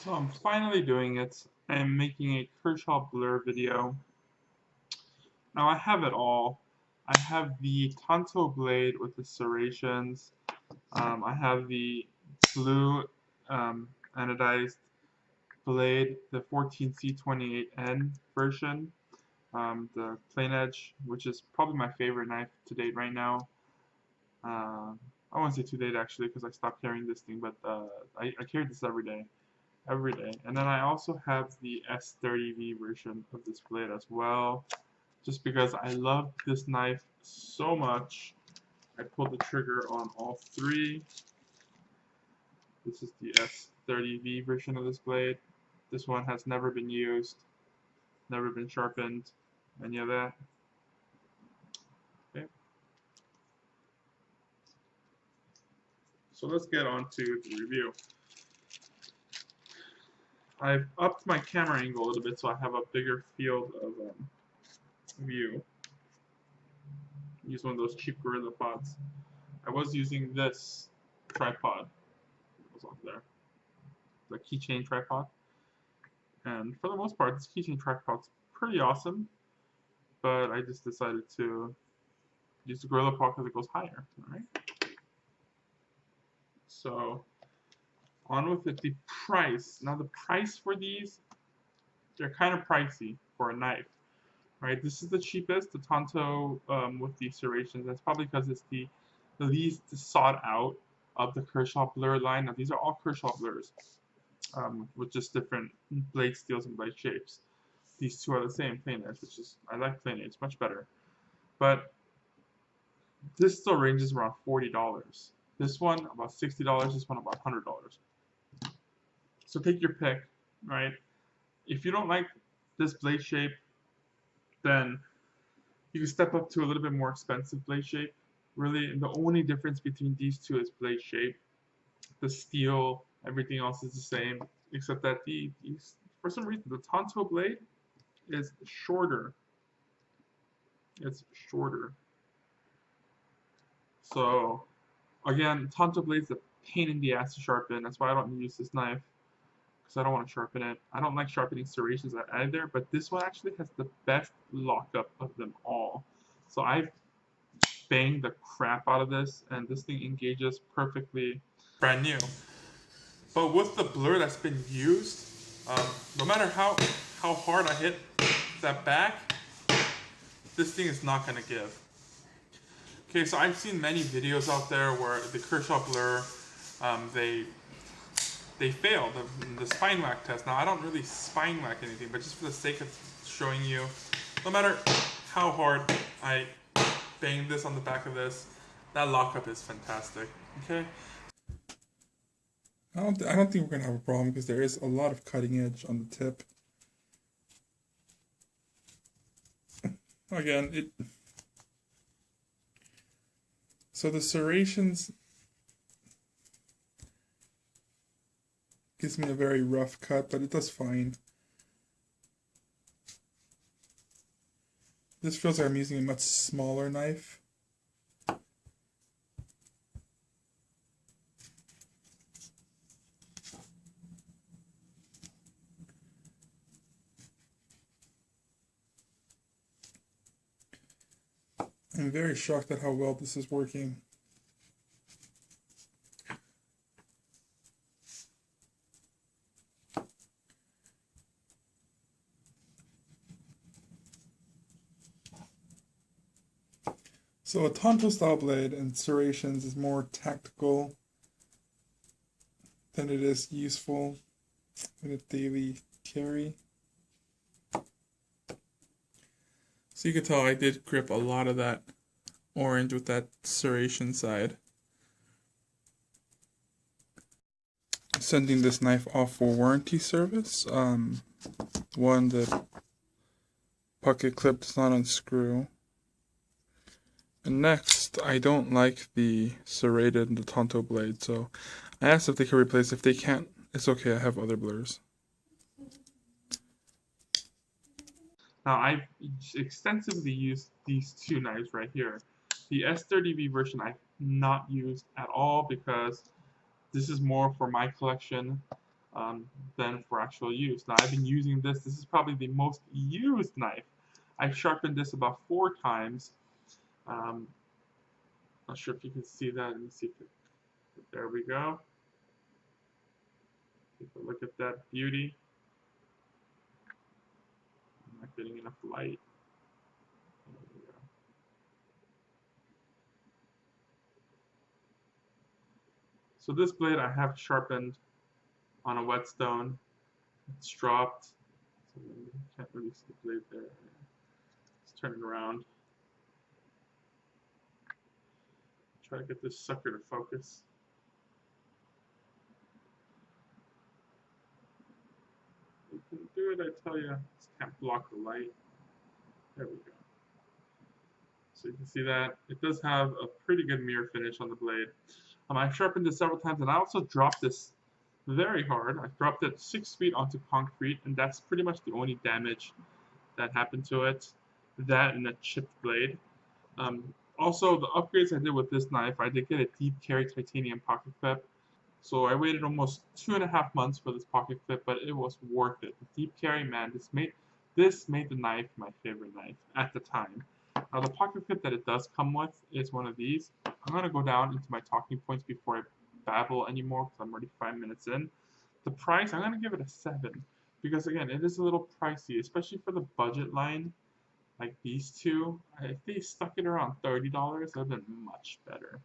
So I'm finally doing it. I'm making a Kershaw Blur video. Now I have it all. I have the Tonto blade with the serrations. I have the blue anodized blade, the 14C28N version, the plain edge, which is probably my favorite knife to date right now. I won't say to date actually because I stopped carrying this thing, but I carry this every day. And then I also have the S30V version of this blade as well, just because I love this knife so much. I pulled the trigger on all three. This is the S30V version of this blade. This one has never been used, never been sharpened, any of that. Okay. So let's get on to the review. I've upped my camera angle a little bit so I have a bigger field of view. Use one of those cheap Gorilla Pods. I was using this tripod. It was off there. The keychain tripod. And for the most part, this keychain tripod's pretty awesome. But I just decided to use the Gorilla Pod because it goes higher. Alright. So on with it. The price. Now the price for these, they're kind of pricey for a knife. Right, this is the cheapest, the Tonto with the serrations. That's probably because it's the least sought out of the Kershaw Blur line. Now these are all Kershaw Blurs with just different blade steels and blade shapes. These two are the same, plain edge, which is, I like plain edge much better. But this still ranges around $40. This one about $60. This one about $100. So take your pick, right? If you don't like this blade shape, then you can step up to a little bit more expensive blade shape. Really, the only difference between these two is blade shape. The steel, everything else is the same, except that for some reason, the Tonto blade is shorter. It's shorter. So, again, Tonto blade's a pain in the ass to sharpen. That's why I don't use this knife, because I don't want to sharpen it. I don't like sharpening serrations either, but this one actually has the best lockup of them all. So I've banged the crap out of this, and this thing engages perfectly. Brand new. But with the blur that's been used, no matter how hard I hit that back, this thing is not going to give. Okay, so I've seen many videos out there where the Kershaw Blur, they failed the spine whack test. Now I don't really spine whack anything, but just for the sake of showing you, no matter how hard I bang this on the back of this, that lockup is fantastic. Okay. I don't think we're gonna have a problem because there is a lot of cutting edge on the tip. Again, so the serrations gives me a very rough cut, but it does fine. This feels like I'm using a much smaller knife. I'm very shocked at how well this is working. So a Tonto style blade and serrations is more tactical than it is useful in a daily carry. So you can tell I did grip a lot of that orange with that serration side. Sending this knife off for warranty service. One, the pocket clip does not unscrew. And next, I don't like the serrated and the Tonto blade, so I asked if they can replace. If they can't, it's okay, I have other blurs. Now I've extensively used these two knives right here. The S30V version I've not used at all because this is more for my collection. than for actual use. Now I've been using this. This is probably the most used knife. I've sharpened this about 4 times. Not sure if you can see that. Let me see if it, there we go. Take a look at that beauty. I'm not getting enough light. There we go. So this blade I have sharpened on a whetstone. It's dropped. So you can't really see the blade there. Let's turn it around. Try to get this sucker to focus. You can do it, I tell you. Just can't block the light. There we go. So you can see that it does have a pretty good mirror finish on the blade. I've sharpened this several times, and I also dropped this very hard. I dropped it 6 feet onto concrete, and that's pretty much the only damage that happened to it. That and a chipped blade. Also, the upgrades I did with this knife, I did get a deep carry titanium pocket clip. So I waited almost 2.5 months for this pocket clip, but it was worth it. The deep carry, man, this made the knife my favorite knife at the time. Now the pocket clip that it does come with is one of these. I'm going to go down into my talking points before I babble anymore because I'm already 5 minutes in. The price, I'm going to give it a 7 because again, it is a little pricey, especially for the budget line like these two. If they stuck it around $30, it would have been much better.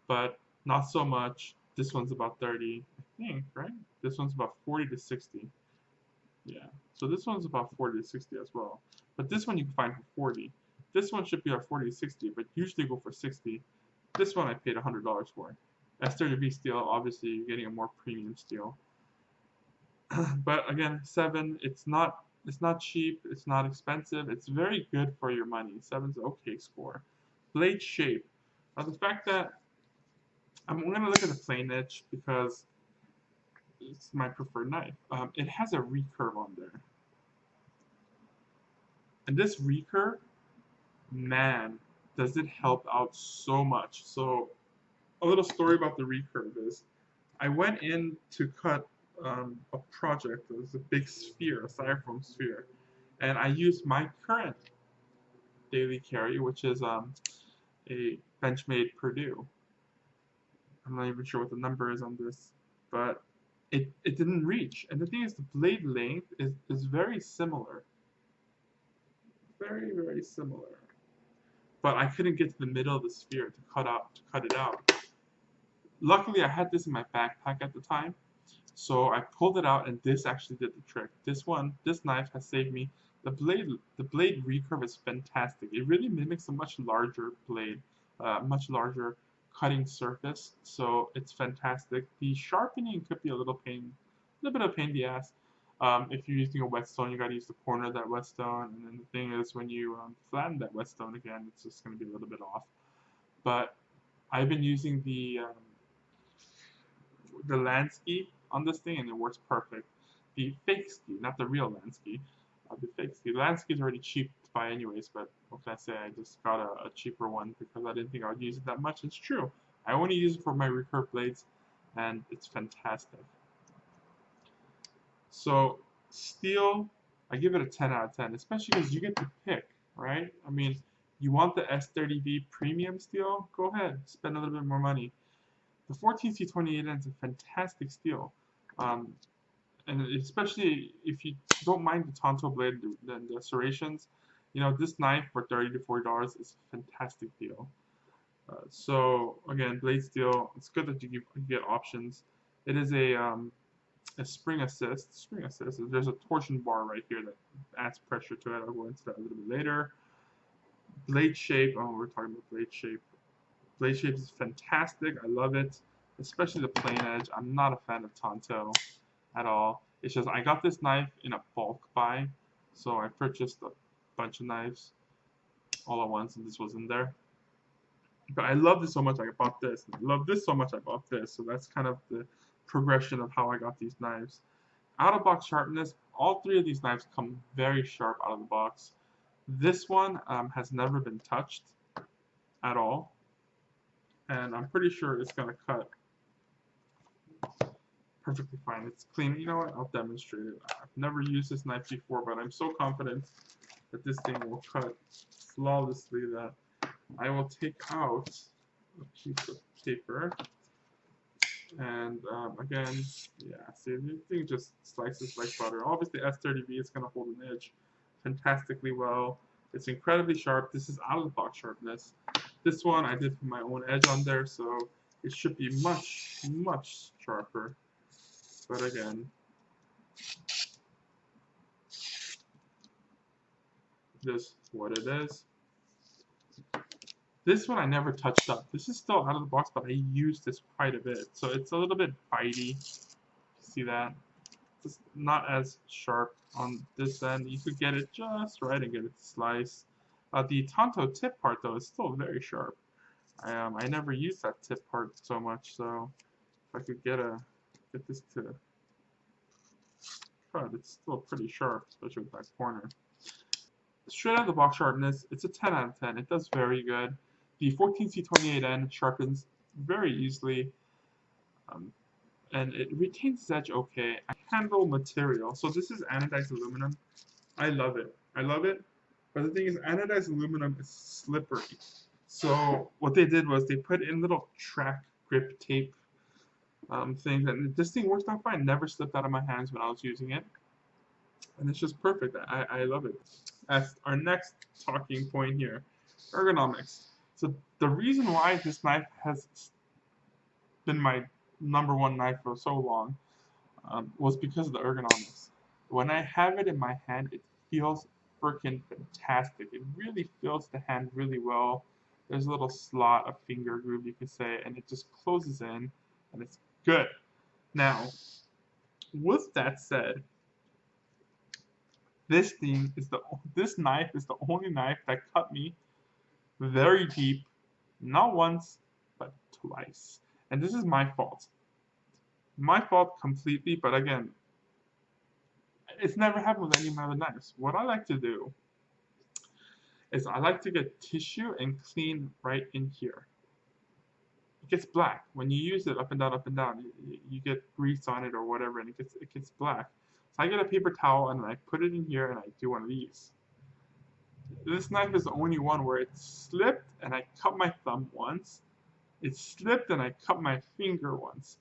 But not so much. This one's about 30, I think, right? This one's about 40 to 60. Yeah. So this one's about 40 to 60 as well. But this one you can find for 40. This one should be at 40 to 60, but usually go for 60. This one I paid $100 for. S30V steel, obviously you're getting a more premium steel. But again, 7, it's not cheap, it's not expensive, it's very good for your money. 7's an okay score. Blade shape. Now the fact that I'm going to look at the plain edge because it's my preferred knife. It has a recurve on there. And this recurve, man, does it help out so much. So a little story about the recurve is I went in to cut a project. It was a big sphere, a styrofoam sphere. And I used my current daily carry, which is a Benchmade Purdue. I'm not even sure what the number is on this, but it didn't reach. And the thing is, the blade length is very similar. Very, very similar. But I couldn't get to the middle of the sphere to cut it out. Luckily, I had this in my backpack at the time, so I pulled it out, and this actually did the trick. This knife has saved me. The blade recurve is fantastic. It really mimics a much larger blade, much larger cutting surface, so it's fantastic. The sharpening could be a little bit of a pain in the ass. If you're using a whetstone, you gotta use the corner of that whetstone, and then the thing is, when you flatten that whetstone again, it's just gonna be a little bit off. But I've been using the Lansky on this thing, and it works perfect. The fake ski, not the real Lansky, the fake ski. The Lansky is already cheap to buy anyways, but what can I say? I just got a cheaper one because I didn't think I would use it that much. It's true. I only use it for my recurve blades, and it's fantastic. So steel, I give it a 10 out of 10, especially because you get to pick, right? I mean, you want the S30V premium steel? Go ahead, spend a little bit more money. The 14C28N is a fantastic steel, and especially if you don't mind the Tonto blade and the serrations, you know, this knife for $30 to $40 is a fantastic deal. So again, blade steel, it's good that you get options. It is a spring assist. There's a torsion bar right here that adds pressure to it. I'll go into that a little bit later. Blade shape. Oh, we're talking about blade shape. Blade shape is fantastic. I love it, especially the plain edge. I'm not a fan of Tonto at all. It's just I got this knife in a bulk buy, so I purchased a bunch of knives all at once, and this was in there. But I love this so much I bought this. And I love this so much I bought this. So that's kind of the progression of how I got these knives. Out of box sharpness, all 3 of these knives come very sharp out of the box. This one has never been touched at all, and I'm pretty sure it's gonna cut perfectly fine. It's clean. You know what? I'll demonstrate it. I've never used this knife before, but I'm so confident that this thing will cut flawlessly that I will take out a piece of paper. And again, yeah, see, the thing just slices like butter. Obviously, S30V is going to hold an edge fantastically well. It's incredibly sharp. This is out of the box sharpness. This one I did put my own edge on there, so it should be much, much sharper. But again, just what it is. This one I never touched up. This is still out of the box, but I used this quite a bit. So it's a little bit bitey. See that? It's not as sharp on this end. You could get it just right and get it to slice. The Tonto tip part, though, is still very sharp. I never used that tip part so much, so if I could get this to cut, it's still pretty sharp, especially with that corner. Straight out of the box sharpness, it's a 10 out of 10. It does very good. The 14C28N sharpens very easily, and it retains its edge okay. I handle material. So this is anodized aluminum. I love it. I love it. But the thing is, anodized aluminum is slippery. So what they did was they put in little track grip tape things, and this thing worked out fine. Never slipped out of my hands when I was using it. And it's just perfect. I love it. As our next talking point here, ergonomics. So the reason why this knife has been my #1 knife for so long was because of the ergonomics. When I have it in my hand, it feels freaking fantastic. It really fills the hand really well. There's a little slot, a finger groove, you could say, and it just closes in, and it's good. Now, with that said, this knife is the only knife that cut me very deep, not once, but twice. And this is my fault. My fault completely, but again, it's never happened with any of my other knives. What I like to do is I like to get tissue and clean right in here. It gets black. When you use it up and down, you get grease on it or whatever, and it gets black. So I get a paper towel and I put it in here and I do one of these. This knife is the only one where it slipped and I cut my thumb once. It slipped and I cut my finger once.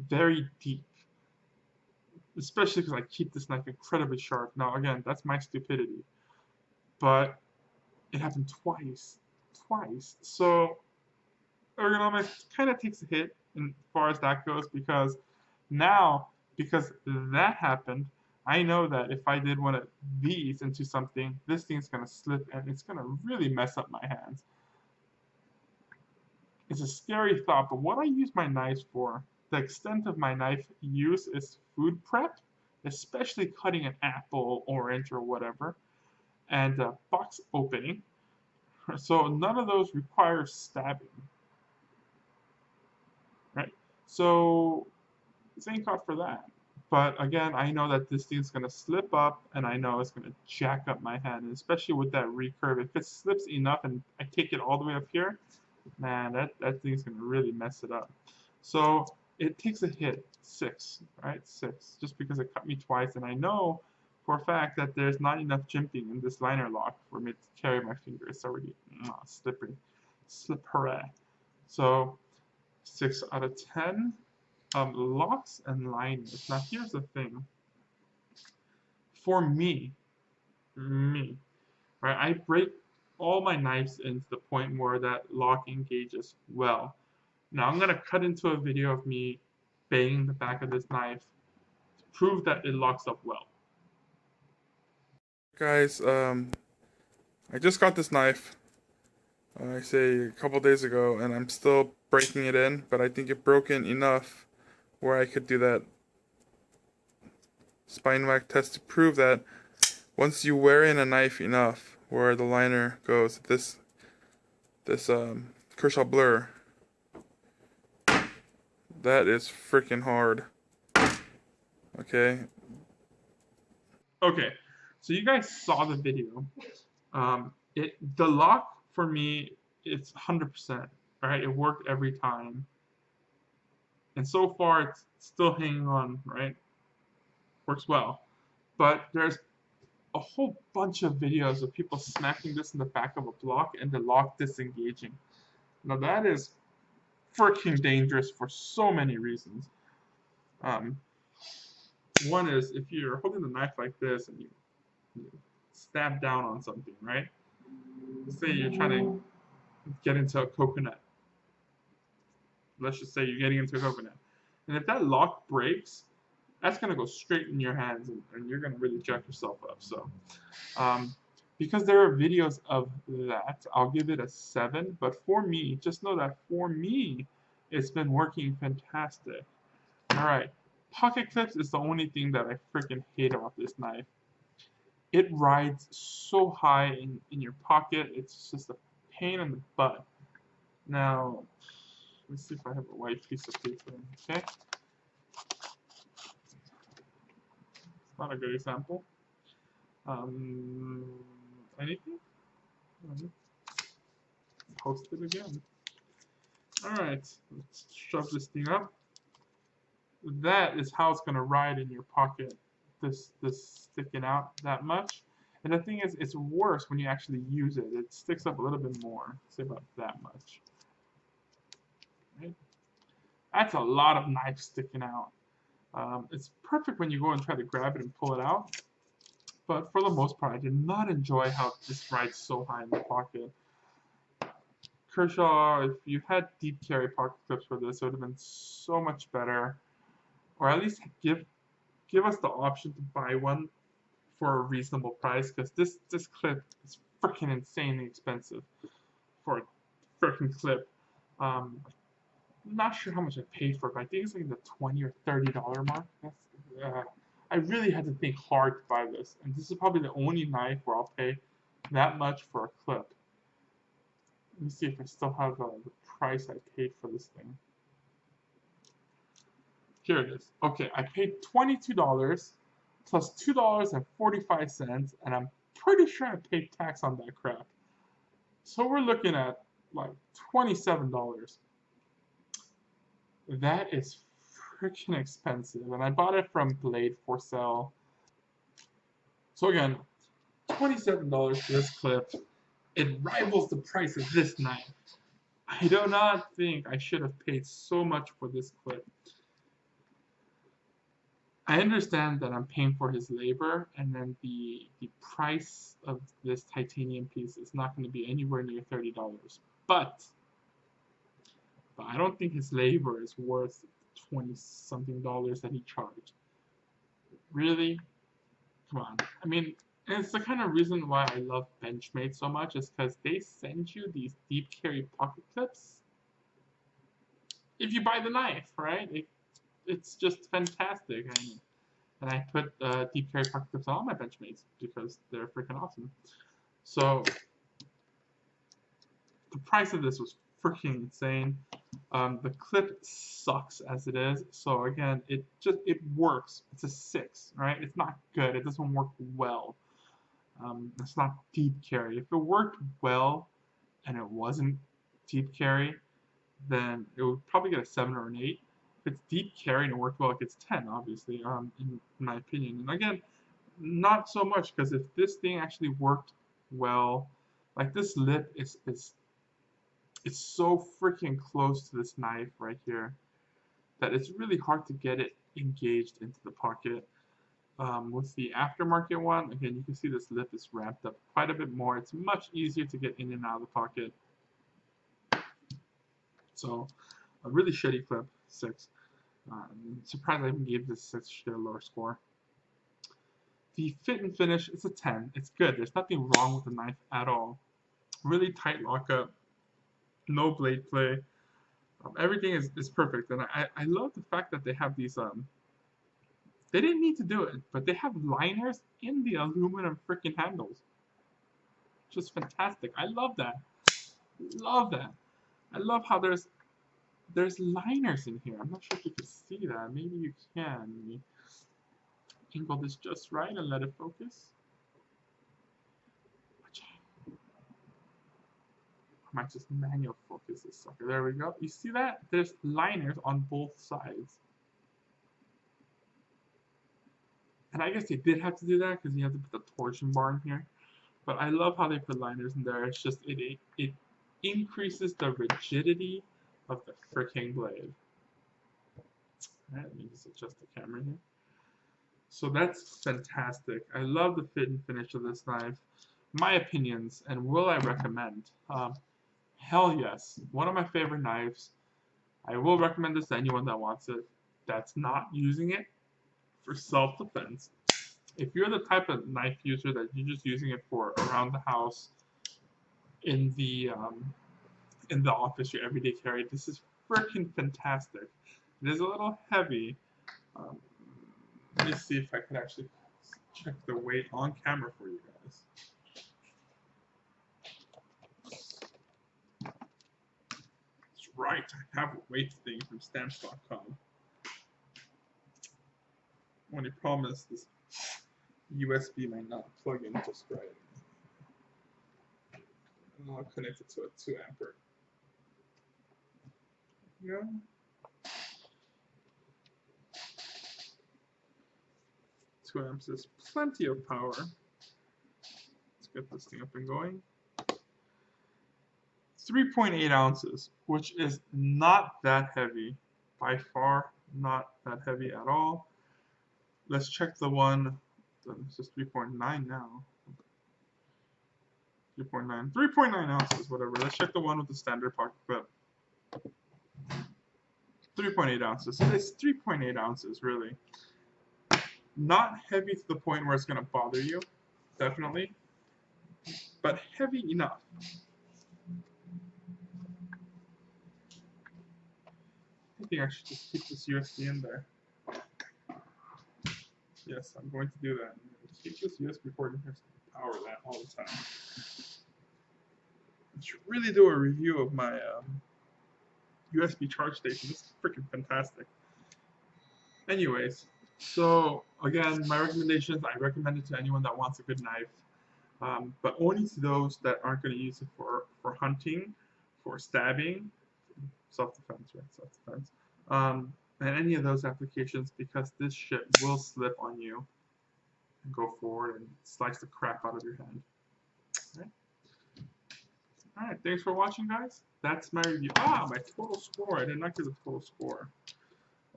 Very deep. Especially because I keep this knife incredibly sharp. Now again, that's my stupidity. But it happened twice. Twice. So ergonomics kind of takes a hit as far as that goes, because now, because that happened, I know that if I did one of these into something, this thing's going to slip and it's going to really mess up my hands. It's a scary thought, but what I use my knives for, the extent of my knife use is food prep, especially cutting an apple, orange, or whatever, and box opening. So none of those require stabbing. Right? So thank God for that. But again, I know that this thing's going to slip up, and I know it's going to jack up my hand, and especially with that recurve. If it slips enough and I take it all the way up here, man, that thing's going to really mess it up. So it takes a hit, 6, right? 6, just because it cut me twice, and I know for a fact that there's not enough jimping in this liner lock for me to carry my finger. It's already slippery. So 6 out of 10. Locks and liners. Now here's the thing. For me, right, I break all my knives into the point where that lock engages well. Now I'm gonna cut into a video of me banging the back of this knife to prove that it locks up well. Guys, I just got this knife, I say a couple days ago, and I'm still breaking it in, but I think it broke in enough where I could do that spine whack test to prove that once you wear in a knife enough where the liner goes, this Kershaw Blur, that is freaking hard. Okay. Okay, so you guys saw the video. The lock for me, it's 100%. Right, it worked every time. And so far, it's still hanging on, right? Works well. But there's a whole bunch of videos of people smacking this in the back of a block and the lock disengaging. Now that is freaking dangerous for so many reasons. Um, one is if you're holding the knife like this and you stab down on something, right? Say you're trying to get into a coconut. Let's just say you're getting into a coconut. And if that lock breaks, that's going to go straight in your hands and you're going to really jack yourself up. So, because there are videos of that, I'll give it a 7. But for me, just know that for me, it's been working fantastic. All right. Pocket clips is the only thing that I freaking hate about this knife. It rides so high in your pocket. It's just a pain in the butt. Now, let's see if I have a white piece of paper. Okay. It's not a good example. Anything? Post it again. Alright, let's shove this thing up. That is how it's gonna ride in your pocket. This sticking out that much. And the thing is, it's worse when you actually use it. It sticks up a little bit more. Say about that much. Right? That's a lot of knife sticking out. It's perfect when you go and try to grab it and pull it out. But for the most part, I did not enjoy how this rides so high in the pocket. Kershaw, if you had deep carry pocket clips for this, it would have been so much better. Or at least give us the option to buy one for a reasonable price, because this clip is freaking insanely expensive for a freaking clip. I'm not sure how much I paid for it, but I think it's like in the $20 or $30 mark. I really had to think hard to buy this, and this is probably the only knife where I'll pay that much for a clip. Let me see if I still have the price I paid for this thing. Here it is. Okay, I paid $22 plus $2.45, and I'm pretty sure I paid tax on that crap. So we're looking at like $27. That is freaking expensive, and I bought it from Blade for sale. So again, $27 for this clip. It rivals the price of this knife. I do not think I should have paid so much for this clip. I understand that I'm paying for his labor, and then the price of this titanium piece is not going to be anywhere near $30. But I don't think his labor is worth 20-something dollars that he charged. Really? Come on. I mean, and it's the kind of reason why I love Benchmade so much, is because they send you these deep carry pocket clips if you buy the knife, right? It's just fantastic. And I put deep carry pocket clips on all my Benchmates because they're freaking awesome. So the price of this was freaking insane. The clip sucks as it is. So again, it works. It's a 6, right? It's not good. It doesn't work well. It's not deep carry. If it worked well and it wasn't deep carry, then it would probably get a 7 or an 8. If it's deep carry and it worked well, it gets 10, obviously, in my opinion. And again, not so much, because if this thing actually worked well, like this lip is it's so freaking close to this knife right here that it's really hard to get it engaged into the pocket. With the aftermarket one, again, you can see this lip is ramped up quite a bit more. It's much easier to get in and out of the pocket. So, a really shitty clip, 6. I'm surprised I even gave this such a lower score. The fit and finish is a 10. It's good. There's nothing wrong with the knife at all. Really tight lockup, no blade play. Everything is perfect, and I love the fact that they have these they didn't need to do it, but they have liners in the aluminum freaking handles. Just fantastic. I love that. Love that. I love how there's liners in here. I'm not sure if you can see that. Maybe you can. Let me angle this just right and let it focus. might just manual focus this sucker. There we go. You see that? There's liners on both sides. And I guess they did have to do that because you have to put the torsion bar in here. But I love how they put liners in there. It's just, it increases the rigidity of the freaking blade. Alright, let me just adjust the camera here. So that's fantastic. I love the fit and finish of this knife. My opinions, and will I recommend? Hell yes. One of my favorite knives. I will recommend this to anyone that wants it, that's not using it for self-defense. If you're the type of knife user that you're just using it for around the house, in the office, your everyday carry, this is freaking fantastic. It is a little heavy. Let me see if I can actually check the weight on camera for you guys. That's right, I have a weight thing from stamps.com. Only problem is this USB might not plug in just right. And I'll connect it to a 2 ampere. Yeah. 2 amps is plenty of power. Let's get this thing up and going. 3.8 ounces, which is not that heavy. By far, not that heavy at all. Let's check the one. This is 3.9 now. 3.9 ounces, whatever. Let's check the one with the standard pocket clip. 3.8 ounces. So it's 3.8 ounces, really. Not heavy to the point where it's going to bother you, definitely, but heavy enough. I think I should just keep this USB in there. Yes, I'm going to do that. Keep this USB port in here to power that all the time. I should really do a review of my USB charge station. This is freaking fantastic. Anyways, so again, my recommendations, I recommend it to anyone that wants a good knife, but only to those that aren't going to use it for hunting, for stabbing, self-defense, right? Self-defense, and any of those applications, because this shit will slip on you and go forward and slice the crap out of your hand. Alright, thanks for watching, guys. That's my review. My total score. I did not get the total score.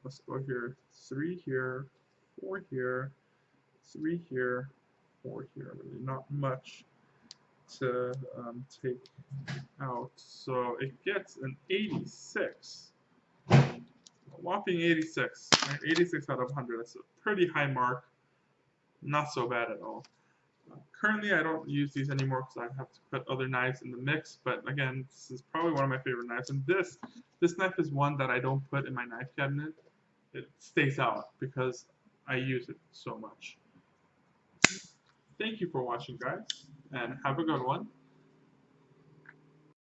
Let's go here. 3 here, 4 here, 3 here, 4 here. Really not much to take out. So it gets an 86. A whopping 86. Right? 86 out of 100. That's a pretty high mark. Not so bad at all. Currently, I don't use these anymore because I have to put other knives in the mix. But again, this is probably one of my favorite knives. And this knife is one that I don't put in my knife cabinet. It stays out because I use it so much. Thank you for watching, guys, and have a good one.